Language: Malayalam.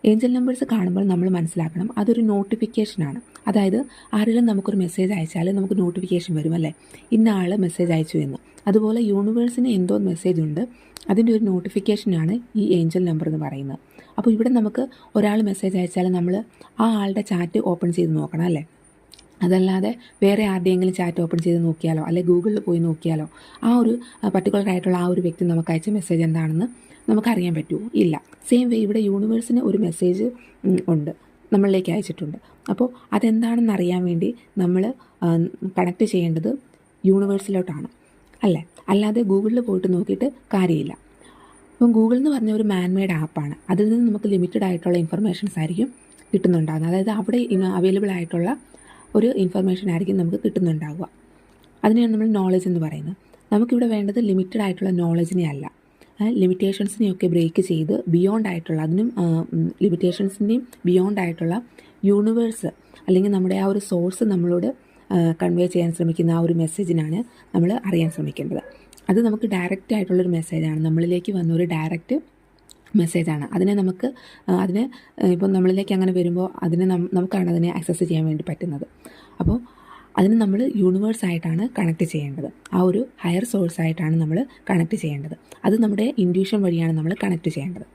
ഏഞ്ചൽ നമ്പേഴ്സ് കാണുമ്പോൾ നമ്മൾ മനസ്സിലാക്കണം അതൊരു നോട്ടിഫിക്കേഷനാണ്. അതായത് ആരെങ്കിലും നമുക്കൊരു മെസ്സേജ് അയച്ചാൽ നമുക്ക് നോട്ടിഫിക്കേഷൻ വരും അല്ലേ, ഇന്ന ആൾ മെസ്സേജ് അയച്ചു എന്ന്. അതുപോലെ യൂണിവേഴ്സിന് എന്തോ മെസ്സേജ് ഉണ്ട്, അതിൻ്റെ ഒരു നോട്ടിഫിക്കേഷനാണ് ഈ ഏഞ്ചൽ നമ്പർ എന്ന് പറയുന്നത്. അപ്പോൾ ഇവിടെ നമുക്ക് ഒരാൾ മെസ്സേജ് അയച്ചാൽ നമ്മൾ ആ ആളുടെ ചാറ്റ് ഓപ്പൺ ചെയ്ത് നോക്കണം അല്ലേ. അതല്ലാതെ വേറെ ആരുടെയെങ്കിലും ചാറ്റ് ഓപ്പൺ ചെയ്ത് നോക്കിയാലോ അല്ലെങ്കിൽ ഗൂഗിളിൽ പോയി നോക്കിയാലോ ആ ഒരു പർട്ടിക്കുലർ ആയിട്ടുള്ള ആ ഒരു വ്യക്തി നമുക്ക് അയച്ച മെസ്സേജ് എന്താണെന്ന് നമുക്കറിയാൻ പറ്റുമോ? ഇല്ല. സെയിം വേ ഇവിടെ യൂണിവേഴ്സിന് ഒരു മെസ്സേജ് ഉണ്ട്, നമ്മളിലേക്ക് അയച്ചിട്ടുണ്ട്. അപ്പോൾ അതെന്താണെന്ന് അറിയാൻ വേണ്ടി നമ്മൾ കണക്ട് ചെയ്യേണ്ടത് യൂണിവേഴ്സിലോട്ടാണ് അല്ലേ, അല്ലാതെ ഗൂഗിളിൽ പോയിട്ട് നോക്കിയിട്ട് കാര്യമില്ല. അപ്പം ഗൂഗിൾ എന്ന് പറഞ്ഞ ഒരു മാൻമെയ്ഡ് ആപ്പാണ്. അതിൽ നിന്ന് നമുക്ക് ലിമിറ്റഡ് ആയിട്ടുള്ള ഇൻഫർമേഷൻസ് ആയിരിക്കും കിട്ടുന്നുണ്ടാകുന്നത്. അതായത് അവിടെ അവൈലബിൾ ആയിട്ടുള്ള ഒരു ഇൻഫർമേഷൻ ആയിരിക്കും നമുക്ക് കിട്ടുന്നുണ്ടാവുക. അതിനെയാണ് നമ്മൾ നോളജ് എന്ന് പറയുന്നത്. നമുക്കിവിടെ വേണ്ടത് ലിമിറ്റഡ് ആയിട്ടുള്ള നോളജിനെ അല്ല, ലിമിറ്റേഷൻസിനെയൊക്കെ ബ്രേക്ക് ചെയ്ത് ബിയോണ്ട് ആയിട്ടുള്ള, അതിനും ലിമിറ്റേഷൻസിൻ്റെയും ബിയോണ്ട് ആയിട്ടുള്ള യൂണിവേഴ്സ് അല്ലെങ്കിൽ നമ്മുടെ ആ ഒരു സോഴ്സ് നമ്മളോട് കൺവേ ചെയ്യാൻ ശ്രമിക്കുന്ന ആ ഒരു മെസ്സേജിനാണ് നമ്മൾ അറിയാൻ ശ്രമിക്കേണ്ടത്. അത് നമുക്ക് ഡയറക്റ്റ് ആയിട്ടുള്ളൊരു മെസ്സേജാണ്, നമ്മളിലേക്ക് വന്ന ഒരു ഡയറക്റ്റ് മെസ്സേജാണ്. അതിനെ ഇപ്പം നമ്മളിലേക്ക് അങ്ങനെ വരുമ്പോൾ നമുക്കാണ് അതിനെ ആക്സസ് ചെയ്യാൻ വേണ്ടി പറ്റുന്നത്. അപ്പോൾ അതിന് നമ്മൾ യൂണിവേഴ്സായിട്ടാണ് കണക്ട് ചെയ്യേണ്ടത്, ആ ഒരു ഹയർ സോഴ്സായിട്ടാണ് നമ്മൾ കണക്ട് ചെയ്യേണ്ടത്. അത് നമ്മുടെ ഇൻറ്റ്യൂഷൻ വഴിയാണ് നമ്മൾ കണക്ട് ചെയ്യേണ്ടത്.